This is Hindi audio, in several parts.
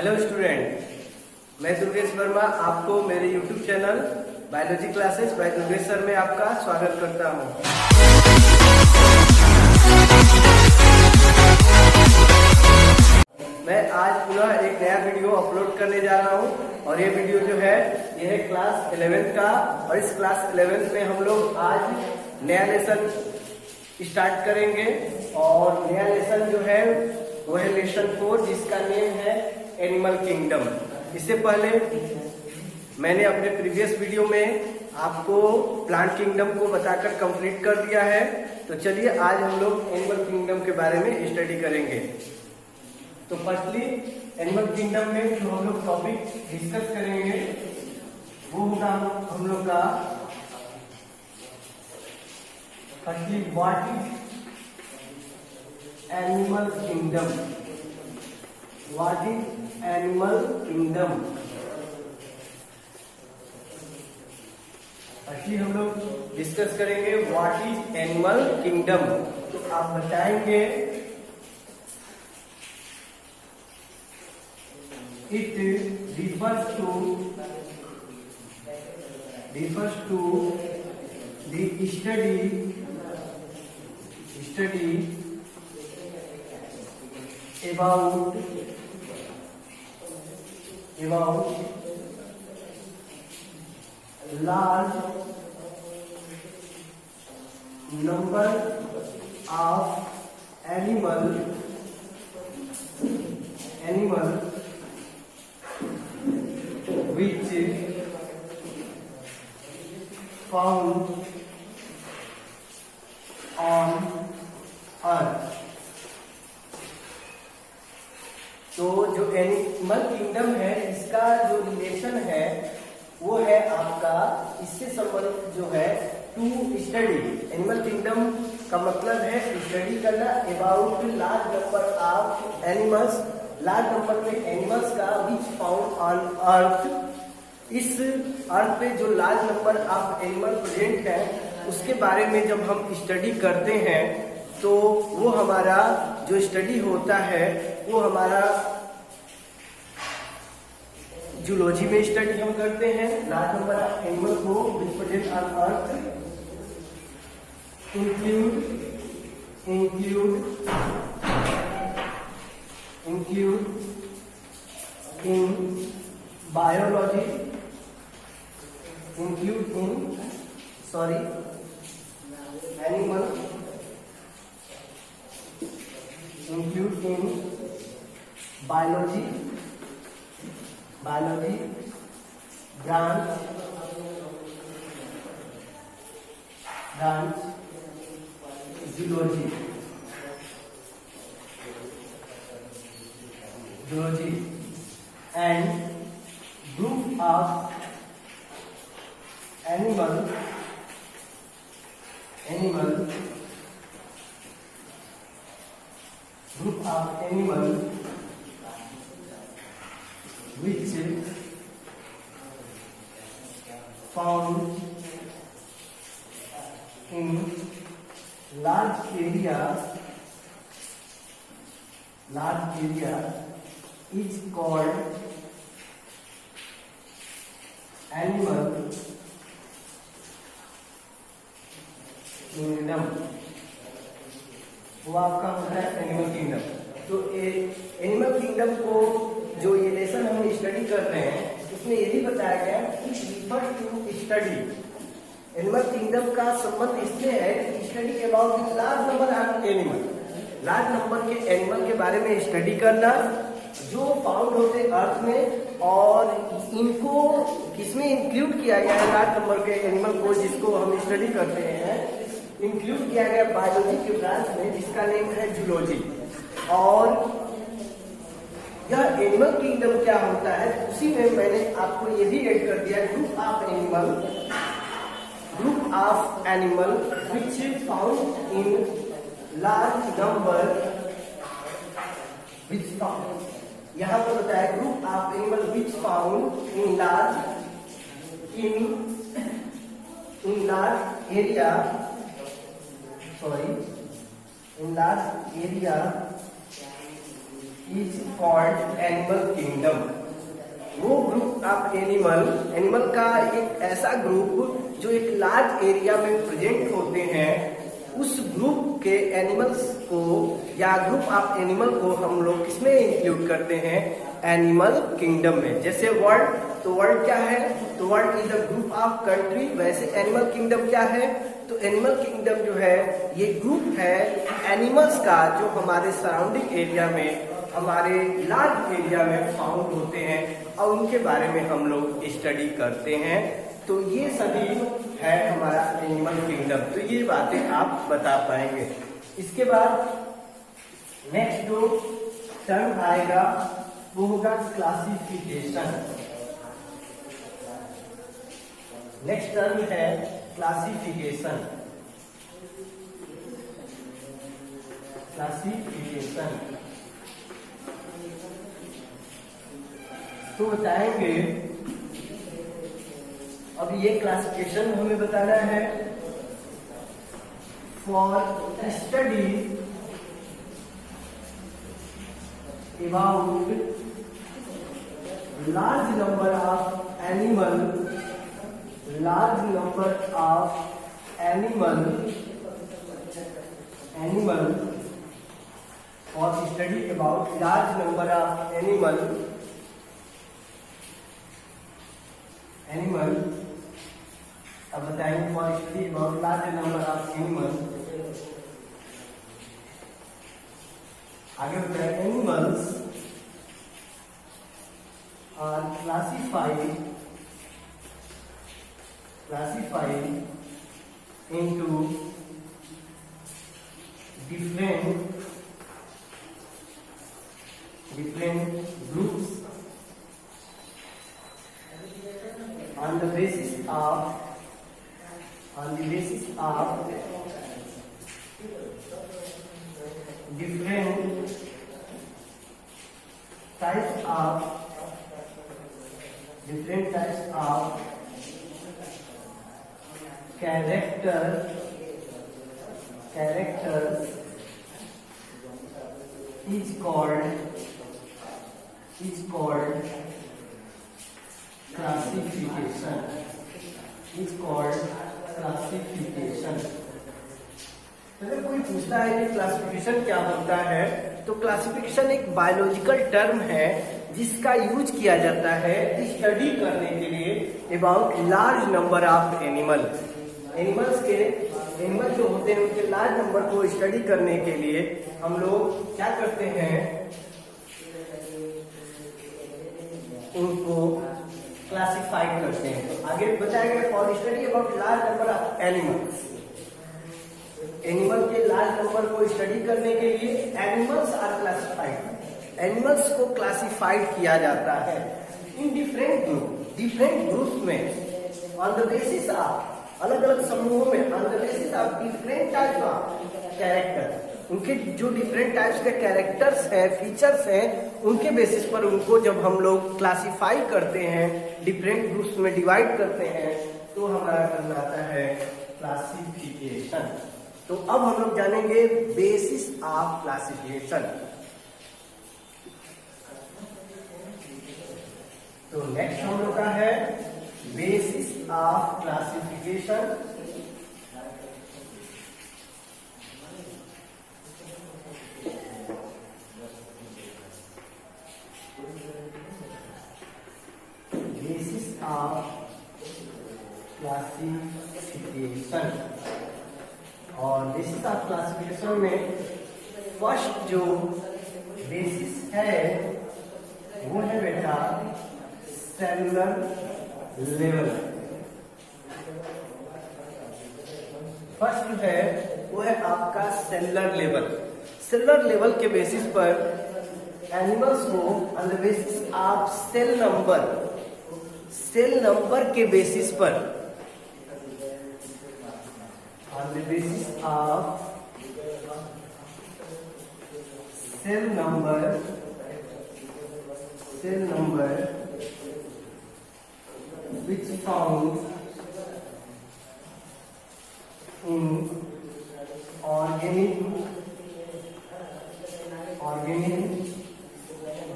हेलो स्टूडेंट, मैं दुर्गेश वर्मा आपको मेरे YouTube channel biology classes bye Durgesh sir में आपका स्वागत करता हूं। मैं आज पुनः एक नया वीडियो अपलोड करने जा रहा हूं और ये वीडियो जो है ये है क्लास 11th का। और इस क्लास 11th में हम लोग आज नया लेसन स्टार्ट करेंगे और नया लेसन जो है वो है लेसन 4, जिसका नेम है एनिमल किंगडम। इससे पहले मैंने अपने प्रीवियस वीडियो में आपको प्लांट किंगडम को बताकर कंप्लीट कर दिया है। तो चलिए आज हम लोग एनिमल किंगडम के बारे में स्टडी करेंगे। तो फर्स्टली एनिमल किंगडम में जो हम लोग टॉपिक डिस्कस करेंगे वो होगा हम लोग का firstly what is animal kingdom. What is animal kingdom. Firstly हम लोग डिस्कस करेंगे व्हाट इज एनिमल किंगडम। तो आप बताएंगे it refers to the study about large number of animal which found on earth। तो जो एनिमल किंगडम है इसका जो रिलेशन है वो है आपका इससे संबंधित जो है टू स्टडी। एनिमल किंगडम का मतलब है स्टडी करना about large number of animals, large number में एनिमल्स का विच फाउंड ऑन अर्थ। इस अर्थ पे जो large number of animal present है उसके बारे में जब हम स्टडी करते हैं तो वो हमारा जो स्टडी होता है वो हमारा जूलॉजी में स्टडी हम करते हैं। लार्ज नंबर ऑफ एनिमल को विच present on earth include in biology, include in animal, include in biology, branch, zoology, and group of animal which found in large area is called animal kingdom. वो आपका होता है एनिमल किंगडम। तो एनिमल किंगडम को जो ये लेसन हम स्टडी कर रहे हैं उसमें ये भी बताया गया कि refer to study. Animal kingdom का संबंध इससे है कि study about large number of animal, large number के एनिमल के बारे में स्टडी करना जो फाउंड होते अर्थ में, और इनको किसमें इंक्लूड किया गया है लार्ज नंबर के एनिमल को जिसको हम स्टडी करते हैं इंक्लूड किया गया बायोलॉजी के ब्रांच में जिसका नेम है जूलॉजी। और यह एनिमल किंगडम क्या होता है उसी में मैंने आपको ये भी ऐड कर दिया group of animal which found in large number which found, यहाँ पर बताया group of animal which found in large area is called animal kingdom. Of animal, animal का एक ऐसा ग्रुप जो एक लार्ज एरिया में प्रेजेंट होते हैं, उस ग्रुप के एनिमल्स को या ग्रुप ऑफ एनिमल को हम लोग किसमें इंक्लूड करते हैं, एनिमल किंगडम में। जैसे वर्ल्ड, तो वर्ल्ड क्या है, तो world is a group of country, वैसे एनिमल किंगडम क्या है, तो एनिमल किंगडम जो है ये ग्रुप है एनिमल्स का जो हमारे सराउंडिंग एरिया में, हमारे लार्ज एरिया में फाउंड होते हैं और उनके बारे में हम लोग स्टडी करते हैं। तो ये सभी है हमारा एनिमल किंगडम। तो ये बातें आप बता पाएंगे। इसके बाद नेक्स्ट जो टर्म आएगा वो होगा क्लासिफिकेशन। नेक्स्ट टर्म है क्लासिफिकेशन। क्लासिफिकेशन तो बताएंगे। अब ये क्लासिफिकेशन हमें बताना है for study about large number of animal, large number of animal for study about large number of animal अब बताएंगे for study about large number of animal. आगे बताएंगे animals are classified into different groups on the basis of different types of characters is called classification. अगर कोई पूछता है कि क्लासिफिकेशन क्या होता है, तो क्लासिफिकेशन एक बायोलॉजिकल टर्म है जिसका यूज किया जाता है स्टडी करने के लिए about large number of animal. Animal जो होते हैं उनके लार्ज नंबर को स्टडी करने के लिए हम लोग क्या करते हैं, उनको क्लासिफाई करते हैं। तो आगे बताएंगे for study about large number of animals. Animal के लार्ज नंबर को स्टडी करने के लिए एनिमल्स आर क्लासिफाइड, एनिमल्स को क्लासिफाइड किया जाता है इन डिफरेंट ग्रुप्स में ऑन द बेसिस ऑफ, अलग अलग समूहों में, on the basis of different types of character. उनके जो डिफरेंट टाइप्स के कैरेक्टर्स हैं, फीचर्स हैं, उनके बेसिस पर उनको जब हम लोग क्लासिफाई करते हैं, डिफरेंट ग्रुप्स में डिवाइड करते हैं, तो हमारा कहलाता है क्लासिफिकेशन। तो अब हम लोग जानेंगे बेसिस ऑफ क्लासिफिकेशन। तो नेक्स्ट हम लोग का है basis of classification. Basis of classification, और बेसिस ऑफ क्लासिफिकेशन में फर्स्ट जो बेसिस है वो है बेटा सेलुलर लेवल। फर्स्ट है वो है आपका सेलुलर लेवल। सेलुलर लेवल के बेसिस पर एनिमल्स को on the basis of cell number के बेसिस पर, on the basis of cell number which found in organic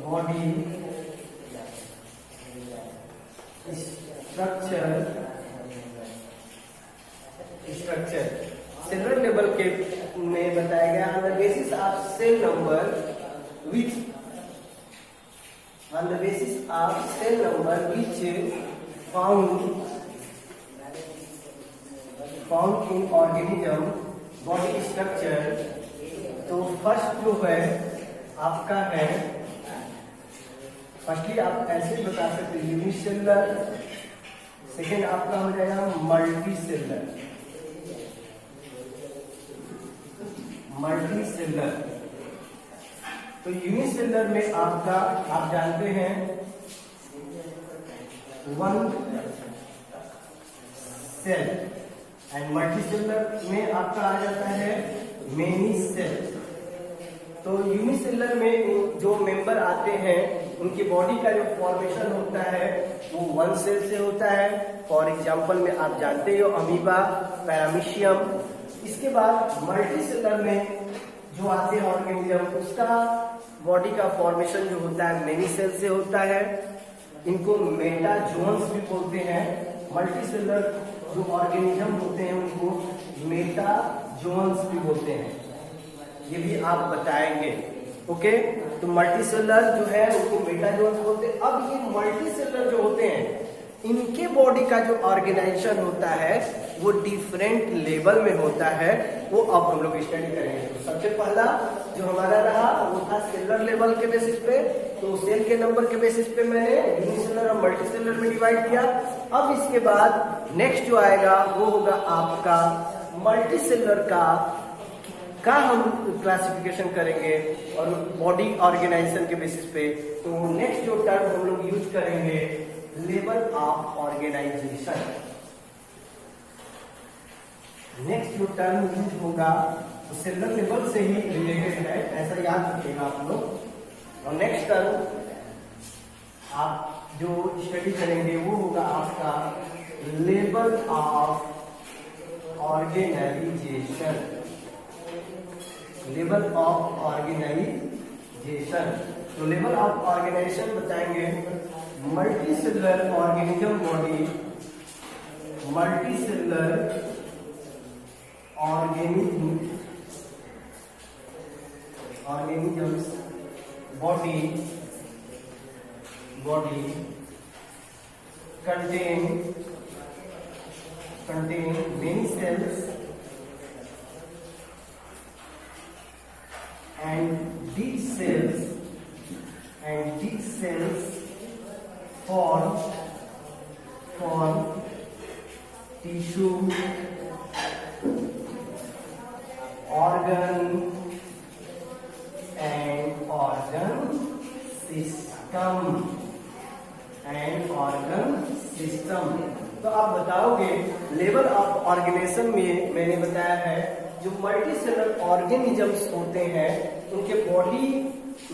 body structure cellular level के में बताया गया on the basis of cell number which found in organism body structure. तो फर्स्ट जो है आपका है, फर्स्टली आप ऐसे बता सकते हैं यूनिसेलुलर, सेकेंड आपका हो जाएगा मल्टीसेलुलर। तो यूनिसेलुलर में आपका आप जानते हैं वन सेल, एंड मल्टीसेलुलर में आपका आ जाता है मेनी सेल। तो यूनिसेलुलर में जो मेंबर आते हैं उनकी बॉडी का जो फॉर्मेशन होता है वो वन सेल से होता है। फॉर एग्जांपल में आप जानते हो अमीबा, पैरामीशियम। इसके बाद मल्टीसेलुलर में जो आते हैं ऑर्गेनिज्म, उसका बॉडी का फॉर्मेशन जो होता है मेनी सेल से होता है। इनको मेटाजोन्स भी बोलते हैं। मल्टीसेलुलर जो ऑर्गेनिज्म होते हैं उनको मेटाजोन्स भी बोलते हैं, ये भी आप बताएंगे। ओके, तो मल्टीसेलुलर जो है उनको मेटाजोन्स बोलते हैं। अब ये मल्टीसेलुलर जो होते हैं इनके बॉडी का जो ऑर्गेनाइजेशन होता है वो डिफरेंट लेवल में होता है, वो अब हम लोग स्टडी करेंगे। तो सबसे पहला जो हमारा रहा वो था सेलुलर लेवल के बेसिस पे। तो सेल के नंबर के बेसिस पे मैंने यूनिसेलुलर और मल्टीसेलुलर में डिवाइड किया। अब इसके बाद नेक्स्ट जो आएगा वो होगा आपका मल्टीसेलुलर का हम क्लासिफिकेशन करेंगे और बॉडी ऑर्गेनाइजेशन के बेसिस पे। तो नेक्स्ट जो टर्म हम लोग यूज करेंगे लेवल ऑफ ऑर्गेनाइजेशन। नेक्स्ट जो टर्म यूज होगा तो सेलुलर लेवल से ही रिलेटेड है, ऐसा याद रखिएगा आप लोग। और नेक्स्ट टर्म आप जो स्टडी करेंगे वो होगा आपका level of organisation. Level of organisation, तो लेवल ऑफ ऑर्गेनाइजेशन बताएंगे multicellular organism body, multicellular organisms body contain many cells and these cells form tissue, organ system। तो आप बताओगे लेवल ऑफ ऑर्गेनाइजेशन में मैंने बताया है जो मल्टीसेलुलर ऑर्गेनिजम्स होते हैं उनके बॉडी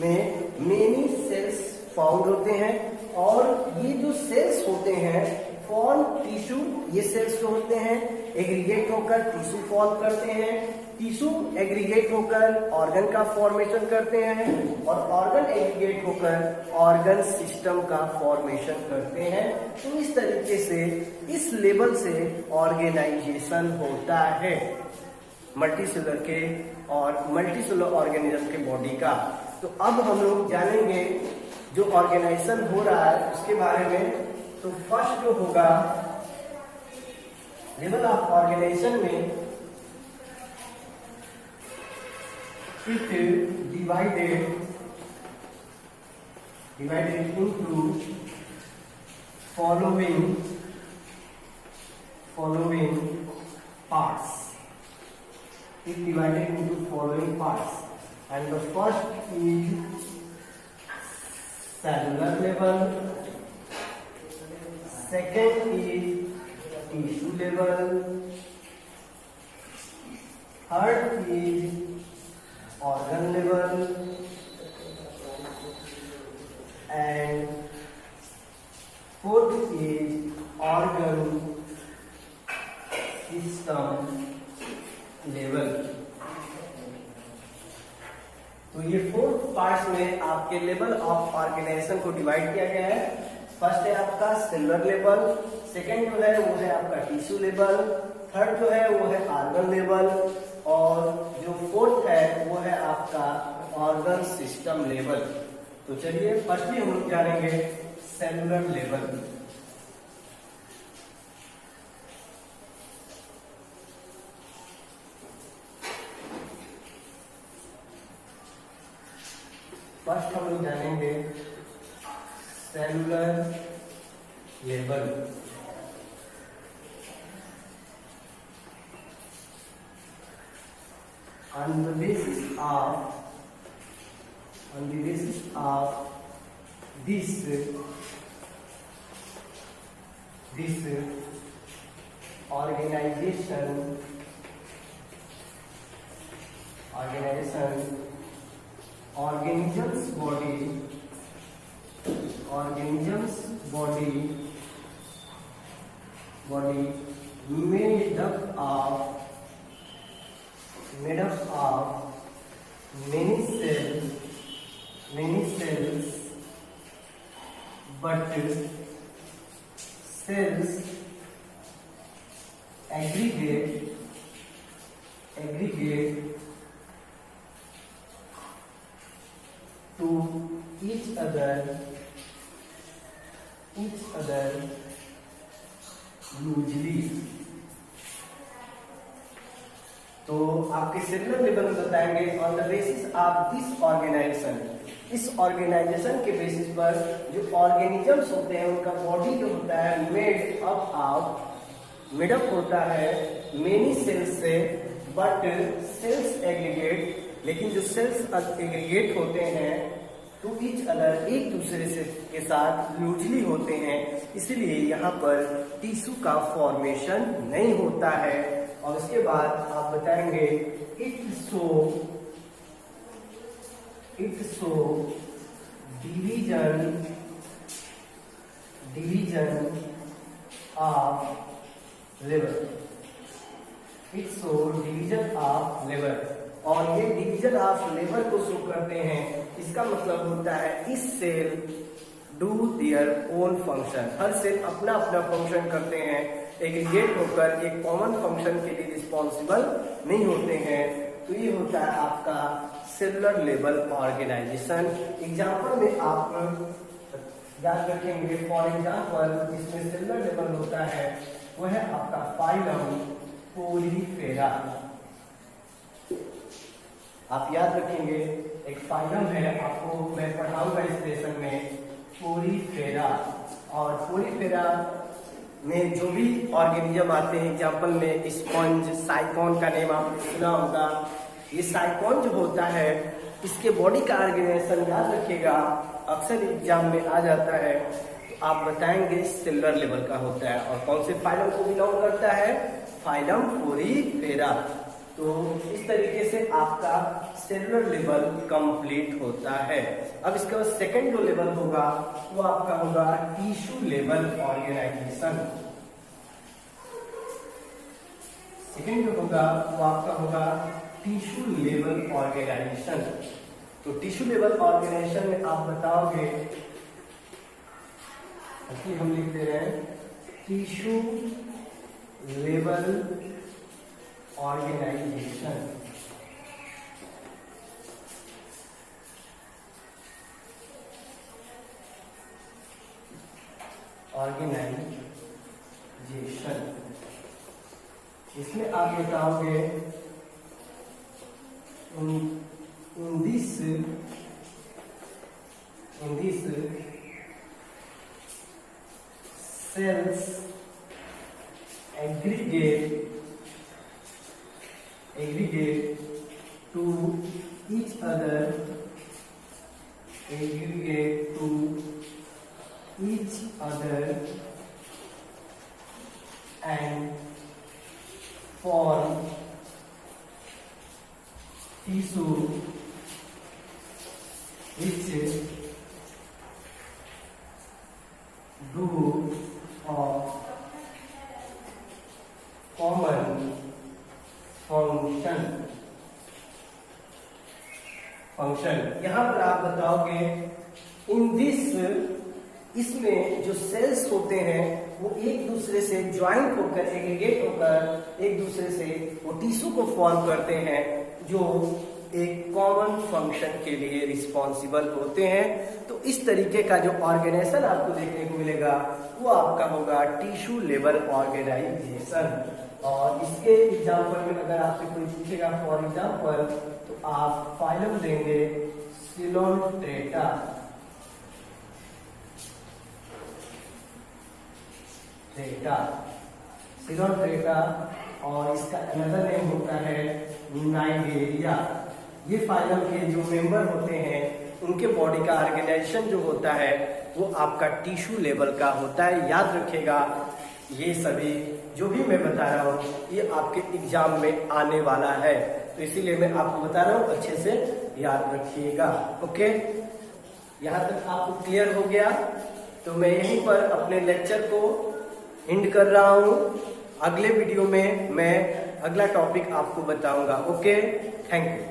में मेनी सेल्स फाउंड होते हैं, और ये जो सेल्स होते हैं फॉर्म टिश्यू। ये सेल्स जो होते हैं एग्रीगेट होकर टिश्यू फॉर्म करते हैं, टिश्यू एग्रीगेट होकर ऑर्गन का फॉर्मेशन करते हैं, और ऑर्गन एग्रीगेट होकर ऑर्गन सिस्टम का फॉर्मेशन करते हैं। तो इस तरीके से इस लेवल से ऑर्गेनाइजेशन होता है मल्टीसेलुलर के और मल्टीसेलुलर ऑर्गेनिज्म के बॉडी का। तो अब हम लोग जानेंगे जो ऑर्गेनाइजेशन हो रहा है उसके बारे में। तो फर्स्ट जो होगा लेवल ऑफ ऑर्गेनाइजेशन में it divided into following parts. It divided into following parts, and the first is cellular level, second is tissue level, third is organ level, and fourth is organ system level। तो ये फोर्थ पार्ट में आपके लेवल ऑफ ऑर्गेनाइजेशन को डिवाइड किया गया है। फर्स्ट है आपका सेलुलर लेवल, सेकेंड जो है वो है आपका टिश्यू लेवल, थर्ड जो है वो है ऑर्गन लेवल, और जो फोर्थ है वो है आपका ऑर्गन सिस्टम लेवल। तो चलिए फर्स्टली हम लोग जानेंगे सेलुलर लेवल। फर्स्ट हम लोग जानेंगे cellular level. On the basis of this organization organism's body made up of many cells, but cells aggregate to each other loosely। तो आपके सेलुलर लेवल में बताएंगे on the basis of this organisation, इस ऑर्गेनाइजेशन के बेसिस पर जो ऑर्गेनिजम्स होते हैं उनका बॉडी जो होता है मेड अप होता है मेनी सेल्स से, बट सेल्स एग्रीगेट, लेकिन जो सेल्स एग्रीगेट होते हैं टू ईच अदर, एक दूसरे से के साथ लूजली होते हैं, इसलिए यहाँ पर टिश्यू का फॉर्मेशन नहीं होता है। और उसके बाद आप बताएंगे it show division of labour, और ये डिवीजन ऑफ लेबर को शो करते हैं। इसका मतलब होता है इस cell do their own function, हर सेल अपना अपना फंक्शन करते हैं, एग्रीगेट होकर एक कॉमन फंक्शन के लिए रिस्पॉन्सिबल नहीं होते हैं। तो ये होता है आपका सेलुलर लेवल ऑर्गेनाइजेशन। एग्जाम्पल में आप याद रखेंगे, फॉर एग्जाम्पल जिसमें सेलुलर लेवल होता है वो है आपका फाइलम पोलीफेरा। आप याद रखेंगे एक फाइलम है, आपको मैं पढ़ाऊंगा इस लेसन में, पोलीफेरा। और पोलीफेरा में जो भी ऑर्गेनिज्म आते हैं, एग्जाम्पल में स्पंज, साइकोन का नेम आपने सुना होगा। ये साइकोन जो होता है इसके बॉडी का ऑर्गेनाइजेशन याद रखिएगा, अक्सर एग्जाम में आ जाता है। तो आप बताएंगे सेलुलर लेवल का होता है, और कौन से फाइलम को बिलोंग करता है, फाइलम पोलीफेरा। तो इस तरीके से आपका सेलुलर लेवल कंप्लीट होता है। अब इसके बाद सेकंड जो लेवल होगा वो आपका होगा टिश्यू लेवल ऑर्गेनाइजेशन। सेकंड जो होगा वो आपका होगा टिश्यू लेवल ऑर्गेनाइजेशन। तो टिश्यू लेवल ऑर्गेनाइजेशन में आप बताओगे, हम लिख दे रहे हैं टिश्यू लेवल ऑर्गेनाइजेशन। इसमें आप बताओगे in this cells aggregate to each other, and form tissue which do of common function. यहां पर आप बताओगे इन दिस इसमें जो सेल्स होते हैं वो एक दूसरे से ज्वाइंट होकर एग्रीगेट होकर एक दूसरे से वो टिश्यू को फॉर्म करते हैं जो एक कॉमन फंक्शन के लिए रिस्पॉन्सिबल होते हैं। तो इस तरीके का जो ऑर्गेनाइजेशन आपको देखने को मिलेगा वो आपका होगा टिश्यू लेवल ऑर्गेनाइजेशन। और इसके एग्जाम्पल में अगर आपसे कोई पूछेगा फॉर एग्जाम्पल तो आप फाइलम देंगे सिलोन्ट्रेटा, सिलोन्ट्रेटा, और इसका अनदर नेम होता है नाइगेरिया। ये फाइलम के जो मेंबर होते हैं उनके बॉडी का ऑर्गेनाइजेशन जो होता है वो आपका टिश्यू लेवल का होता है। याद रखिएगा ये सभी जो भी मैं बता रहा हूँ ये आपके एग्जाम में आने वाला है, तो इसीलिए मैं आपको बता रहा हूँ, अच्छे से याद रखिएगा। ओके, यहाँ तक आपको क्लियर हो गया? तो मैं यहीं पर अपने लेक्चर को एंड कर रहा हूँ। अगले वीडियो में मैं अगला टॉपिक आपको बताऊंगा। Okay, thank you.